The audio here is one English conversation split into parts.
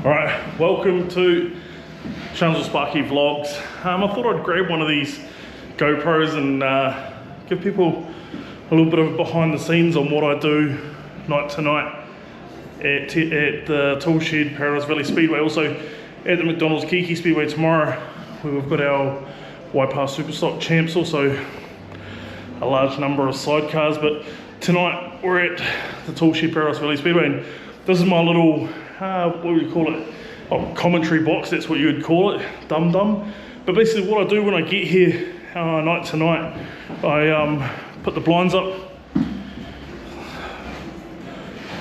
Alright, welcome to Sharns with Sparky Vlogs. I thought I'd grab one of these GoPros and give people a little bit of behind the scenes on what I do night to night at the Tool Shed Paradise Valley Speedway. Also at the McDonald's Kihikihi Speedway tomorrow, where we've got our Waipa Superstock Champs, also a large number of sidecars. But tonight we're at the Tool Shed Paradise Valley Speedway, and this is my little what would you call it? Oh, commentary box, that's what you would call it, dum-dum. But basically what I do when I get here night to night, I put the blinds up,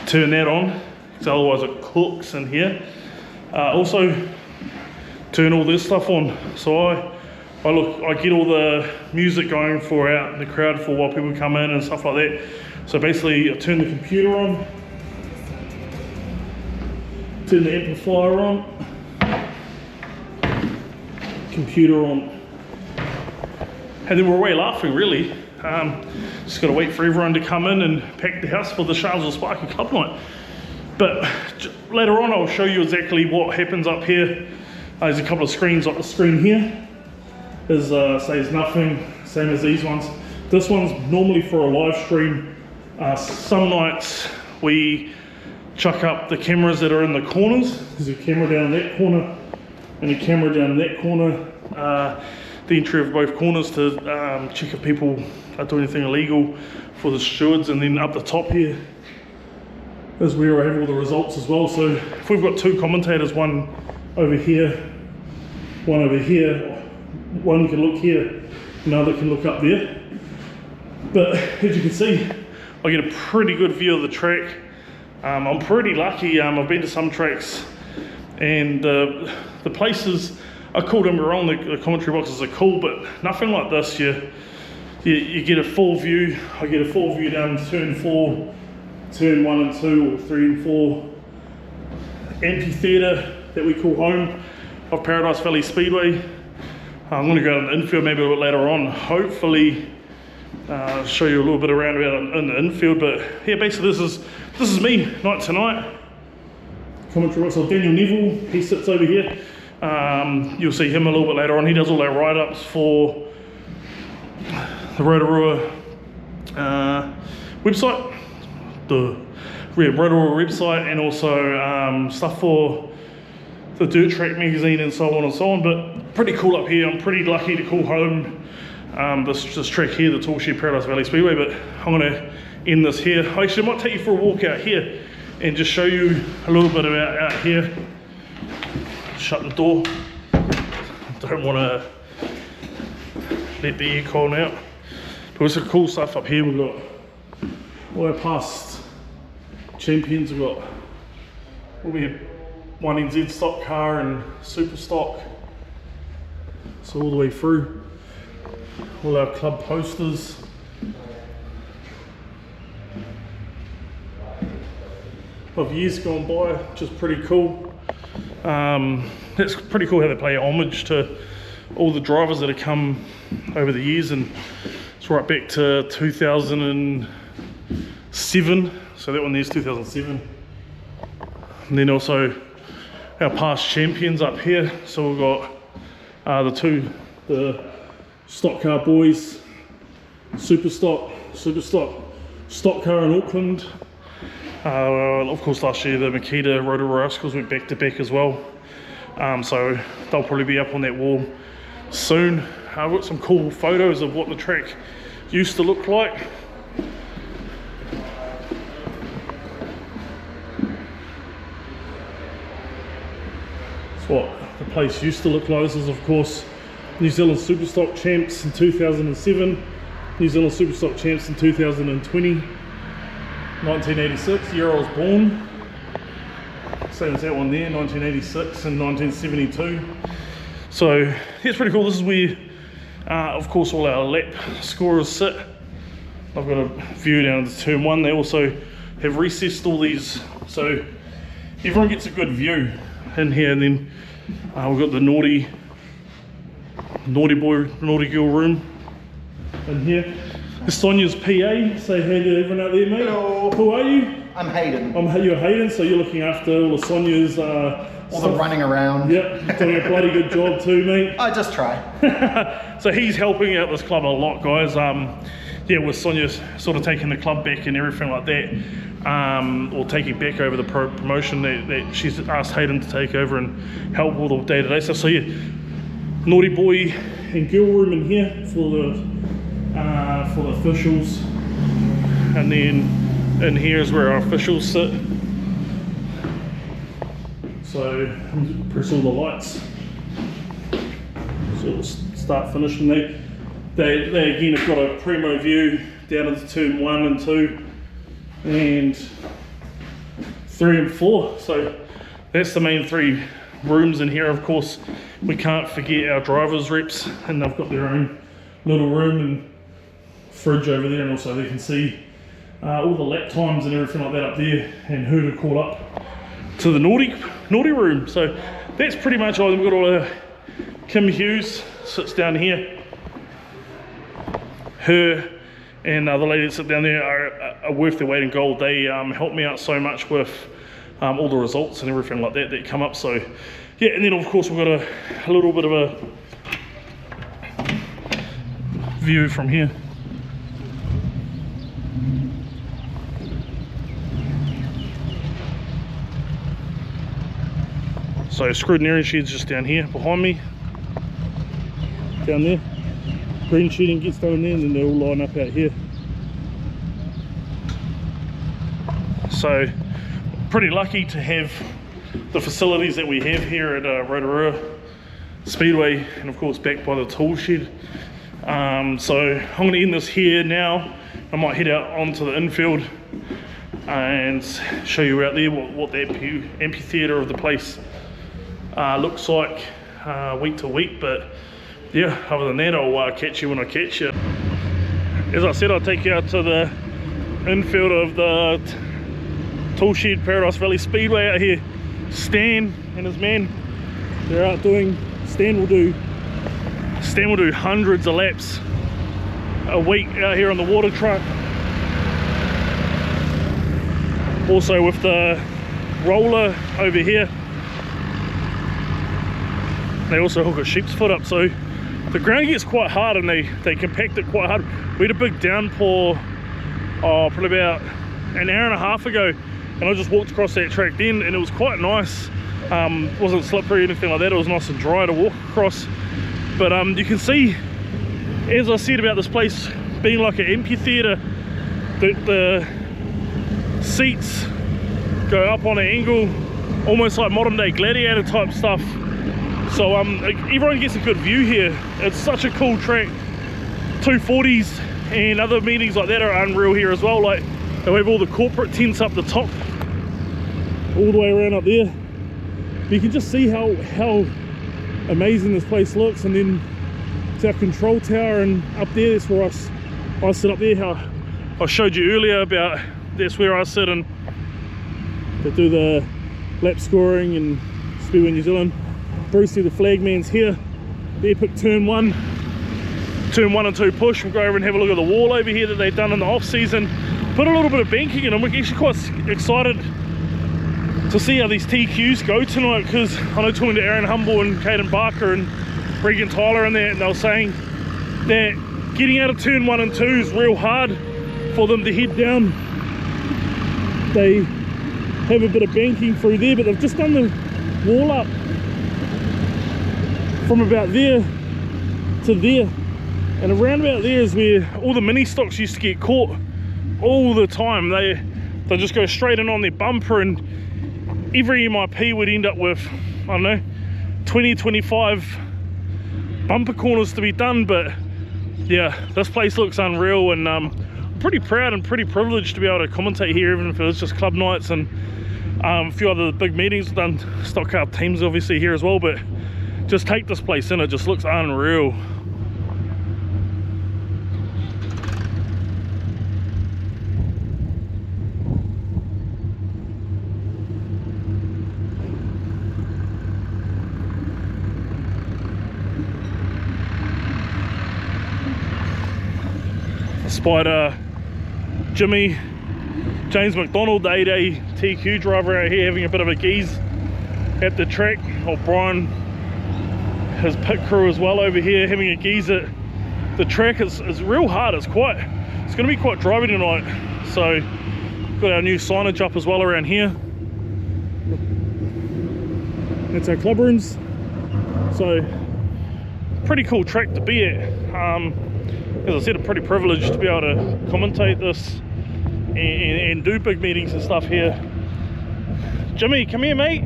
turn that on, because otherwise it cooks in here. Also turn all this stuff on, so I get all the music going for out in the crowd for while people come in and stuff like that. So basically I turn the computer on, turn the amplifier on, computer on, and then we're away laughing really. Just got to wait for everyone to come in and pack the house for the Sharns with Sparky Club night. But later on I'll show you exactly what happens up here. There's a couple of screens, like the screen here says nothing, same as these ones. This one's normally for a live stream. Some nights we chuck up the cameras that are in the corners. There's a camera down that corner and a camera down that corner. The entry of both corners to check if people are doing anything illegal for the stewards, and then up the top here is where I have all the results as well. So if we've got two commentators, one over here, one over here, one can look here, another can look up there. But as you can see, I get a pretty good view of the track. I'm pretty lucky. I've been to some tracks and the places are cool, don't be wrong, the commentary boxes are cool, but nothing like this. You get a full view. I get a full view down turn 4, turn 1 and 2, or 3 and 4. Amphitheatre that we call home of Paradise Valley Speedway. I'm going to go to the infield maybe a bit later on, hopefully show you a little bit around about in the infield. But yeah, basically this is me night to night. Commentary box. So Daniel Neville, he sits over here. You'll see him a little bit later on. He does all our write-ups for the Rotorua website, the Rotorua website, and also stuff for the Dirt Track magazine and so on and so on. But pretty cool up here. I'm pretty lucky to call home this track here, the Tool Shed Paradise Valley Speedway. But I'm going to end this here. Actually, I might take you for a walk out here and just show you a little bit about out here. Shut the door. Don't want to let the air cold out. But there's some cool stuff up here. We've got all our past champions. We've got all the 1NZ stock car and super stock. So all the way through. All our club posters. Of years gone by, which is pretty cool. It's pretty cool how they pay homage to all the drivers that have come over the years, and it's right back to 2007. So that one there's 2007. And then also our past champions up here. So we've got the stock car boys, Superstock stock car in Auckland. Of course last year the Makita Rotorua Rascals went back to back as well. So they'll probably be up on that wall soon. I've got some cool photos of what the track used to look like. That's what the place used to look like. This is of course New Zealand Superstock Champs in 2007, New Zealand Superstock Champs in 2020, 1986, the year I was born. Same as that one there, 1986 and 1972. So it's pretty cool. This is where, of course, all our lap scorers sit. I've got a view down to turn 1. They also have recessed all these, so everyone gets a good view in here. And then we've got the naughty boy, naughty girl room in here. This is Sonia's PA. Say hey to everyone out there, mate. Hello. Who are you? I'm Hayden. You're Hayden, so you're looking after all the Sonia's all the running around. Yep, doing a bloody good job too, mate. I just try. So he's helping out this club a lot, guys. Yeah, with Sonia sort of taking the club back and everything like that, or taking back over the promotion that she's asked Hayden to take over and help all the day-to-day stuff. So yeah, naughty boy and girl room in here for the officials, and then in here is where our officials sit. So press all the lights. So we'll start finishing that. They again have got a primo view down into turn 1 and 2 and 3 and 4. So that's the main 3 rooms in here. Of course, we can't forget our drivers' reps, and they've got their own little room and fridge over there, and also they can see all the lap times and everything like that up there, and who to call up to the naughty room. So that's pretty much all. We've got all our Kim Hughes sits down here. Her and the lady that sit down there are worth their weight in gold. They help me out so much with all the results and everything like that come up. So yeah, and then of course we've got a little bit of a view from here. So scrutineering shed's just down here behind me, down there. Green sheeting gets done there, and then they all line up out here. So pretty lucky to have the facilities that we have here at Rotorua Speedway, and of course backed by the tool shed. So I'm going to end this here now. I might head out onto the infield and show you out there what the amphitheatre of the place looks like week to week. But yeah, other than that, I'll catch you when I catch you. As I said, I'll take you out to the infield of the tool shed Paradise Valley Speedway out here. Stan and his man, they're out doing, Stan will do hundreds of laps a week out here on the water truck. Also with the roller over here, they also hook a sheep's foot up, so the ground gets quite hard and they compact it quite hard. We had a big downpour probably about an hour and a half ago, and I just walked across that track then, and it was quite nice. Wasn't slippery or anything like that. It was nice and dry to walk across. But you can see, as I said about this place being like an amphitheatre, the seats go up on an angle, almost like modern day gladiator type stuff. So everyone gets a good view here. It's such a cool track. 240s and other meetings like that are unreal here as well. Like they have all the corporate tents up the top, all the way around up there. But you can just see how amazing this place looks. And then it's our control tower, and up there, that's where I sit up there. How I showed you earlier about, that's where I sit and they do the lap scoring and Speedway New Zealand. Brucey, the flagman's here. The epic turn 1 and 2 push. We'll go over and have a look at the wall over here that they've done in the off season. Put a little bit of banking in. I'm actually quite excited to see how these TQs go tonight, because I know talking to Aaron Humble and Caden Barker and Regan Tyler and that, and they were saying that getting out of turn 1 and 2 is real hard for them to head down. They have a bit of banking through there, but they've just done the wall up from about there to there, and around about there is where all the mini stocks used to get caught all the time. They just go straight in on their bumper, and every MIP would end up with, I don't know, 20-25 bumper corners to be done. But yeah, this place looks unreal, and I'm pretty proud and pretty privileged to be able to commentate here, even if it was just club nights and a few other big meetings. We've done stock car teams obviously here as well, but just take this place in, it just looks unreal. Spider Jimmy James McDonald, the 8A TQ driver out here, having a bit of a geeze at the track. Oh, Brian, his pit crew as well over here, having a geeze at the track. Is real hard. It's going to be quite driving tonight. So got our new signage up as well around here. That's our club rooms. So pretty cool track to be at. As I said, I'm pretty privileged to be able to commentate this and do big meetings and stuff here. Jimmy, come here, mate.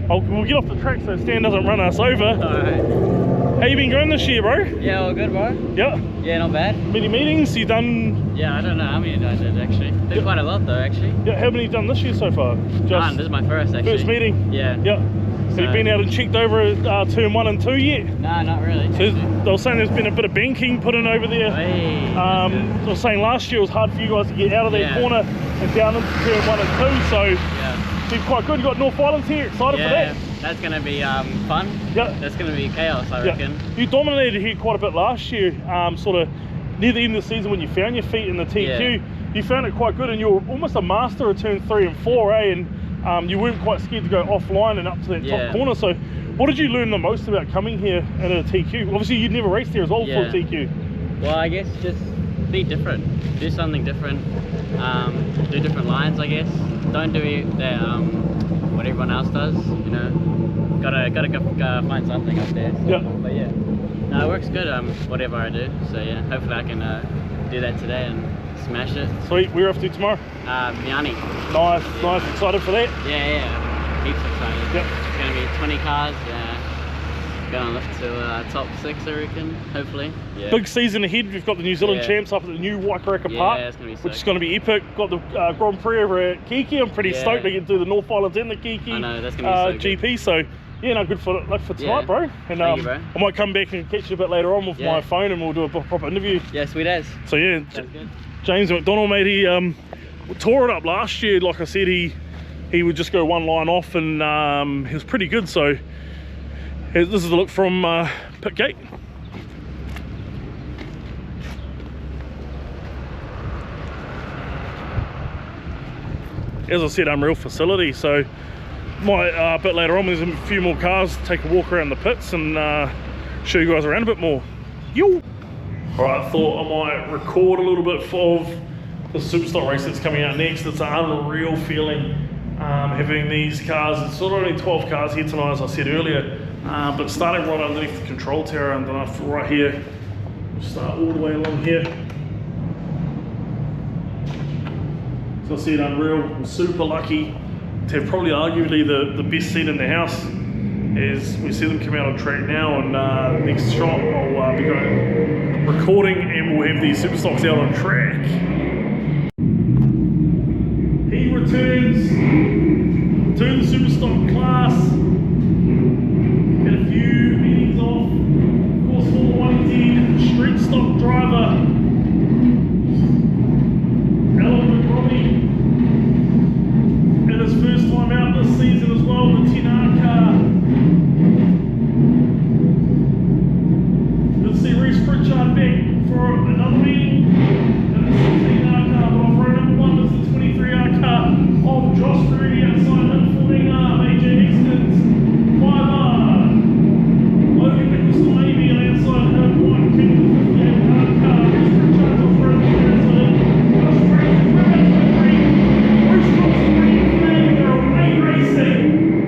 We'll get off the track so Stan doesn't run us over. Alright. How you been going this year, bro? Yeah, all good, bro. Yeah. Yeah, not bad. Many meetings you done? Yeah, I don't know how many I did actually. Did quite a lot though, actually. Yeah, how many you done this year so far? This is my first actually. First meeting? Yeah. Yeah. Have you been out and checked over turn 1 and 2 yet? Nah, not really. So they were saying there's been a bit of banking put in over there. Hey, they were saying last year it was hard for you guys to get out of that corner and down into turn 1 and 2, so it's been quite good. You got North Islands here, excited for that? That's going to be fun. Yeah. That's going to be chaos, I reckon. You dominated here quite a bit last year, sort of near the end of the season when you found your feet in the TQ. You found it quite good and you were almost a master of turn 3 and 4, eh? And you weren't quite scared to go offline and up to that top corner. So what did you learn the most about coming here in a TQ? Obviously you'd never raced here as well for a TQ. Well, I guess just be different. Do something different. Do different lines, I guess. Don't do that, what everyone else does, you know. Gotta go find something up there. So, but yeah, no, it works good. Whatever I do. So yeah, hopefully I can do that today and smash it. Sweet. We're off to tomorrow. Miani. Nice. Excited for that? Yeah. Heaps excited. Yep. It's gonna be 20 cars. Gonna lift to top 6, I reckon. Hopefully. Yeah. Big season ahead. We've got the New Zealand champs up at the new Waikaraka Park, it's gonna be sick. which is going to be epic. Got the Grand Prix over at Kihikihi. I'm pretty stoked to get to the North Islands and the Kihikihi I know, that's gonna be so GP. good. So yeah, no, good for tonight, bro. And Thank you, bro. I might come back and catch you a bit later on with my phone, and we'll do a proper interview. Yeah, sweet as. So yeah, good. James McDonald, mate, he tore it up last year. Like I said, he would just go one line off, and he was pretty good. So this is a look from pit gate. As I said, unreal facility. So might a bit later on, there's a few more cars, take a walk around the pits and show you guys around a bit more. Yo! Alright, I thought I might record a little bit of the Superstock race that's coming out next. It's an unreal feeling having these cars. It's not only 12 cars here tonight, as I said earlier, but starting right underneath the control tower and then right here, start all the way along here. So I said, unreal. I'm super lucky to have probably arguably the best seat in the house. As we see them come out on track now, and next shot I'll be going recording and we'll have these Superstocks out on track. He returns to the Superstock class. Had a few meetings off. Of course, Formula 110 street stock driver his first time out this season as well, the 10R car. You'll see Reece Pritchard back for another meeting in the 16R car, but off row number 1 is the 23R car of Josh Ferretti outside him, 14R, AJ Extons, 5R, Logan Nicholson maybe, and outside him, White King, the 58R car, Reece Pritchard's off row number 2 outside him, Josh Ferretti, Bruce Robson,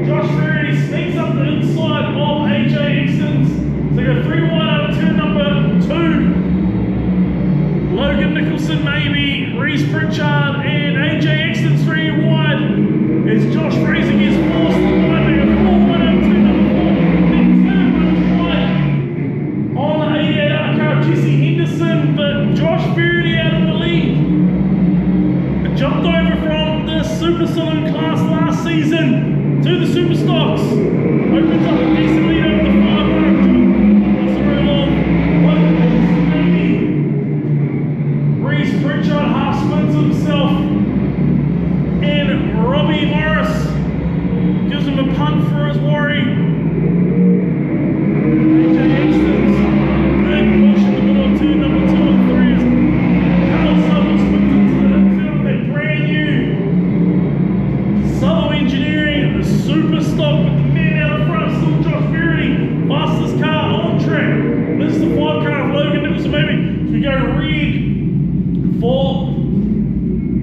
Josh Ferretti sneaks up the inside of AJ Extons. So they go 3 wide out of turn number 2. Logan Nicholson maybe, Reece Pritchard and AJ Extons 3 wide. As Josh Fraser gets forced wide, they go 4 wide out of turn number 4. Then turn 1 wide on the 88R car of Jesse Henderson, but Josh Ferretti out of the lead. Jumped over from the Super Saloon class last season to the Superstocks. Opens up a decent lead over the 5-row. That's a real long maybe. Reece Pritchard half spins himself. And Robbie Morris gives him a punt for his worry. AJ Extons, big push in the middle of turn number 2 and 3 as Carl Sutton spins into the Superstock with the man out the front, still Josh Verity, fastest car on track. This is the 5 car of Logan Nicholson, baby. We go red for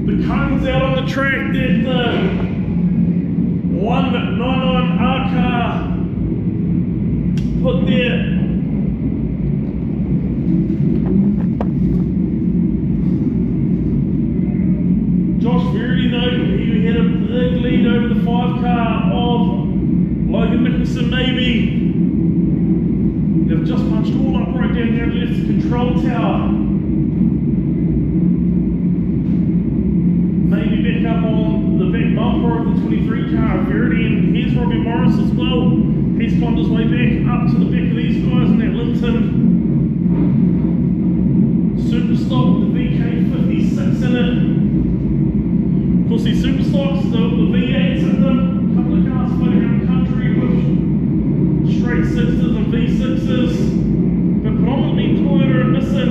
the cones out on the track that the 199R car put there. Josh Verity though, he had a big lead over the 5 car of Logan Nicholson, maybe. They've just punched all up right down there and left the control tower. Maybe back up on the back bumper of the 23 car, Verity, and here's Robbie Morris as well. He's climbed his way back up to the back of these guys in that Linton Superstock, the VK56 in it. Of course, these Superstocks, the V8s in them, a couple of cars floating around the country with straight 6s and V6s, but predominantly Toyota and Nissan.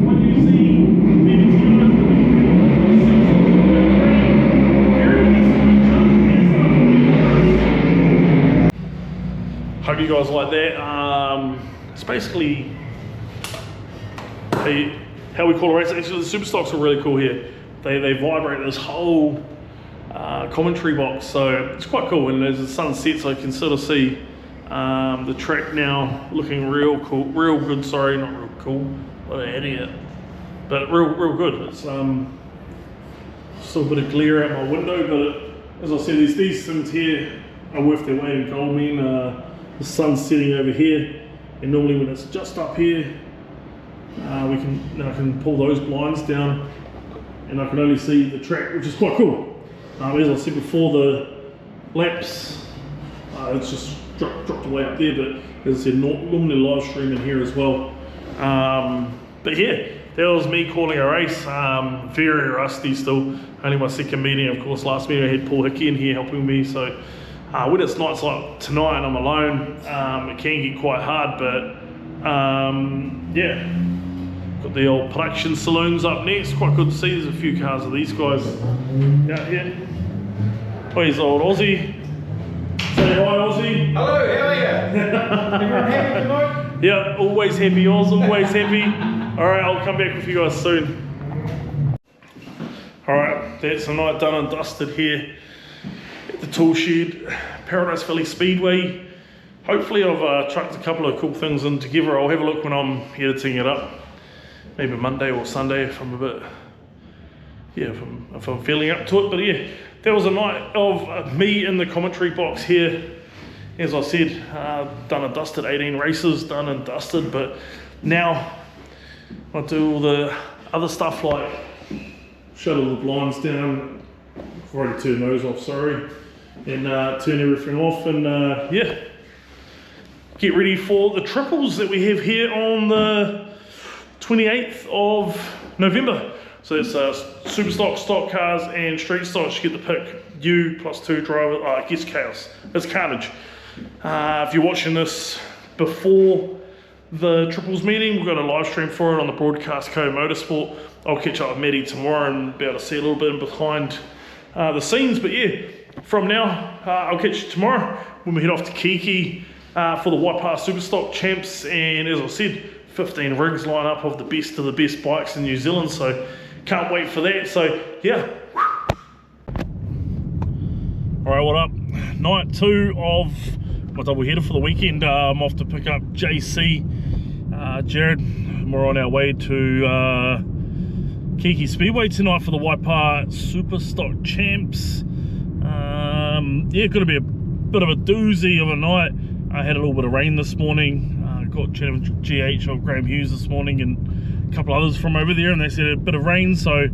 What do you see? Hope you guys like that. It's basically how we call a race. Actually, the Superstocks are really cool here. They vibrate this whole commentary box, so it's quite cool. And as the sun sets, I can sort of see the track now looking real cool, real good. Sorry, not real cool. What an idiot! But real good. It's still a bit of glare out my window, but as I said, these things here are worth their weight in gold. The sun's setting over here, and normally when it's just up here, I can pull those blinds down, and I can only see the track, which is quite cool. As I said before, the laps, it's just dropped away up there, but as I said, normally live streaming here as well. But yeah, that was me calling a race. Very rusty still. Only my second meeting, of course. Last meeting I had Paul Hickey in here helping me, so when it's nights like tonight and I'm alone, it can get quite hard, but yeah. Got the old production saloons up next. Quite good to see. There's a few cars of these guys out here. Oh, he's old Aussie. Say hi, Aussie. Hello, how are you? Everyone happy tonight? Yeah, always happy, Oz, always happy. Alright, I'll come back with you guys soon. Alright, that's the night done and dusted here at the tool shed, Paradise Valley Speedway. Hopefully I've chucked a couple of cool things in together. I'll have a look when I'm editing it up. Maybe Monday or Sunday if I'm a bit, yeah, if I'm feeling up to it. But yeah, that was a night of me in the commentary box here. As I said, done and dusted, 18 races, done and dusted. But now I do all the other stuff like shut all the blinds down. I've already turned those off, sorry. And turn everything off and yeah, get ready for the triples that we have here on the 28th of November. So it's Superstock, stock cars and street stocks. You get the pick. You plus 2 drivers. I guess chaos. It's carnage. If you're watching this before the triples meeting, we've got a live stream for it on the Broadcast Co Motorsport. I'll catch up with Maddie tomorrow and be able to see a little bit behind the scenes. But yeah, from now, I'll catch you tomorrow when we head off to Kihikihi for the Waipa Superstock Champs. And as I said, 15 rigs line up of the best bikes in New Zealand, so can't wait for that. So yeah, all right, what up? Night 2 of my double header for the weekend. I'm off to pick up JC, Jared, and we're on our way to Kihikihi Speedway tonight for the Waipa Superstock Champs. Yeah, gonna be a bit of a doozy of a night. I had a little bit of rain this morning. Got chatting with GH or Graham Hughes this morning and a couple others from over there, and they said a bit of rain, so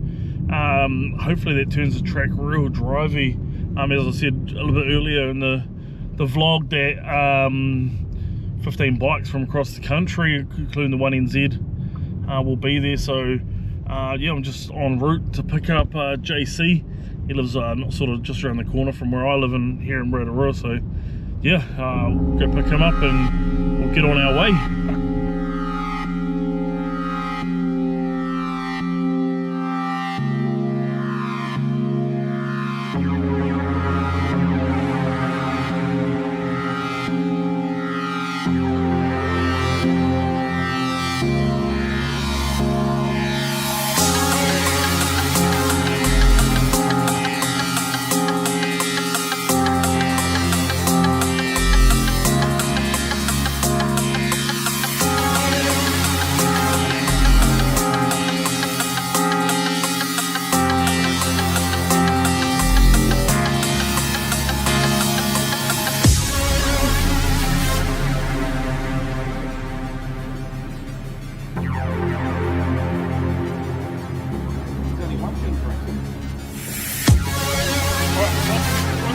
hopefully that turns the track real drivey. As I said a little bit earlier in the vlog, that 15 bikes from across the country, including the 1NZ, will be there. So yeah, I'm just en route to pick up JC. He lives sort of just around the corner from where I live here in Rotorua, so yeah, we'll go pick him up and we'll get on our way.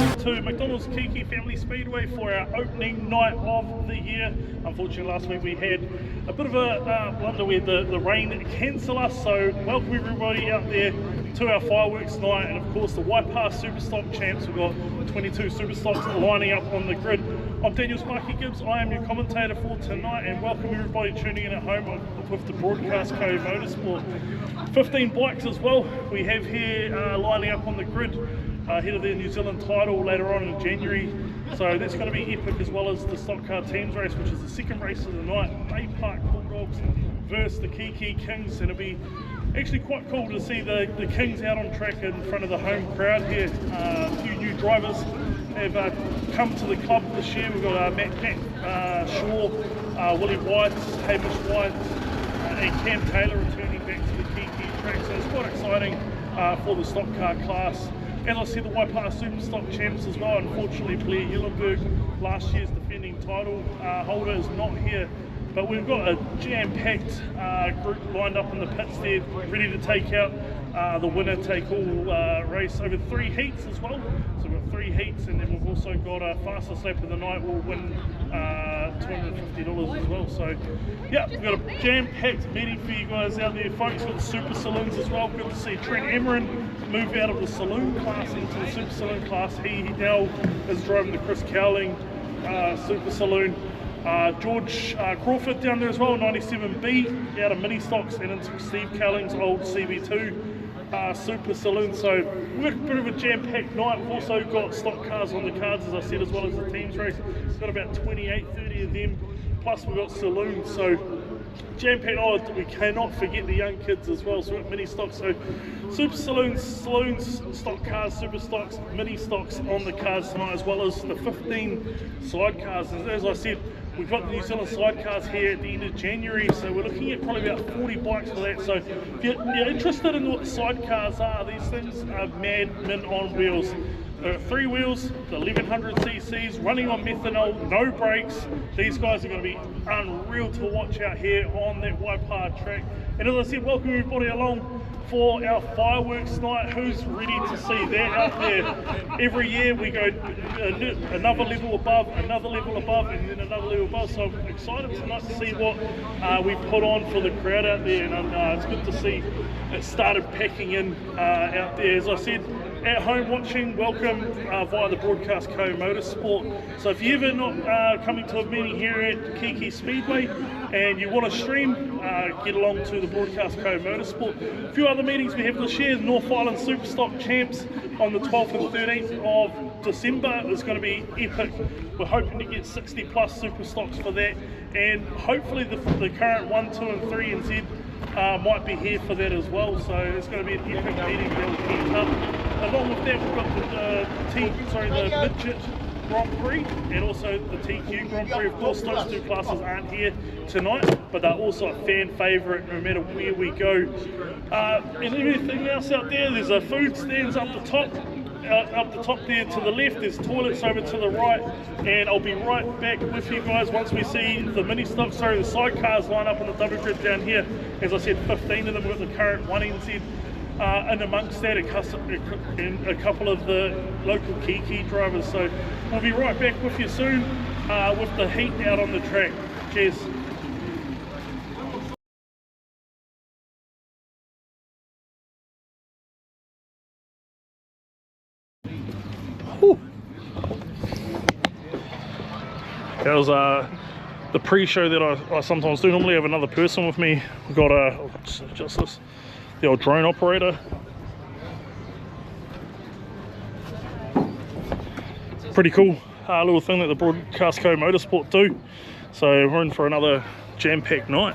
To McDonald's Kihikihi Speedway for our opening night of the year. Unfortunately, last week we had a bit of a blunder where the rain cancelled us, so welcome everybody out there to our fireworks night, and of course the Waipa Superstock Champs. We've got 22 Superstocks lining up on the grid. I'm Daniel Sparky Gibbs, I am your commentator for tonight, and welcome everybody tuning in at home with the Broadcast Co Motorsport. 15 bikes as well we have here lining up on the grid ahead of the New Zealand title later on in January. So that's going to be epic, as well as the stock car teams race, which is the second race of the night. Bay Park Bulldogs versus the Kihikihi Kings, and it'll be actually quite cool to see the Kings out on track in front of the home crowd here. A few new drivers have come to the club this year. We've got Matt Shaw, Willie White, Hamish White, and Cam Taylor returning back to the Kihikihi track. So it's quite exciting for the stock car class. As I said, the Waipa Superstock Champs as well. Unfortunately, Blair Yellenberg, last year's defending title holder, is not here. But we've got a jam-packed group lined up in the pits there, ready to take out the winner-take-all race over 3 heats as well. So we've got 3 heats, and then we've also got a fastest lap of the night will win $250 as well. So yeah, we've got a jam-packed meeting for you guys out there, folks. We've got the Super Saloons as well. Good to see Trent Emmerich move out of the Saloon class into the Super Saloon class. He now is driving the Chris Cowling Super Saloon. George Crawford down there as well, 97B out of mini stocks, and into Steve Cowling's old CB2 Super Saloon. So we've got a bit of a jam-packed night. We've also got stock cars on the cards, as I said, as well as the teams race. We've got about 30 of them, plus we've got saloons. So jam-packed. Oh, we cannot forget the young kids as well. So we've got mini stocks, so super saloons, stock cars, super stocks, mini stocks on the cards tonight, as well as the 15 sidecars. And as I said, we've got the New Zealand sidecars here at the end of January, so we're looking at probably about 40 bikes for that. So if you're interested in what sidecars are, these things are mad mint on wheels. They're 3 wheels, the 1100 cc's, running on methanol, no brakes. These guys are going to be unreal to watch out here on that Waipa track. And as I said, welcome everybody along for our fireworks night. Who's ready to see that out there? Every year we go another level above, and then another level above. So I'm excited tonight to see what we put on for the crowd out there, and it's good to see it started packing in out there. As I said, at home watching, welcome via the Broadcast Co Motorsport. So if you're ever not coming to a meeting here at Kihikihi Speedway and you want to stream, get along to the Broadcast Co Motorsport. A few other meetings we have this year: the North Island Superstock Champs on the 12th and 13th of December. It's going to be epic. We're hoping to get 60 plus super stocks for that, and hopefully the current 1, 2 and 3 NZ might be here for that as well. So it's going to be an epic meeting that will keep up. Along with that, we've got the midget Grand Prix and also the TQ Grand Prix. Of course, those 2 classes aren't here tonight, but they're also a fan favourite no matter where we go. And everything else out there, there's a food stands up the top. Up the top there to the left, there's toilets over to the right, and I'll be right back with you guys once we see the the sidecars line up on the double grid down here. As I said, 15 of them. We've got the current 1 NZ, and amongst that a couple of the local Kihikihi drivers. So we'll be right back with you soon with the heat out on the track. Cheers. That was the pre-show that I sometimes do. Normally I have another person with me. We've got just this, the old drone operator. Pretty cool little thing that the Broadcast Co Motorsport do. So we're in for another jam-packed night.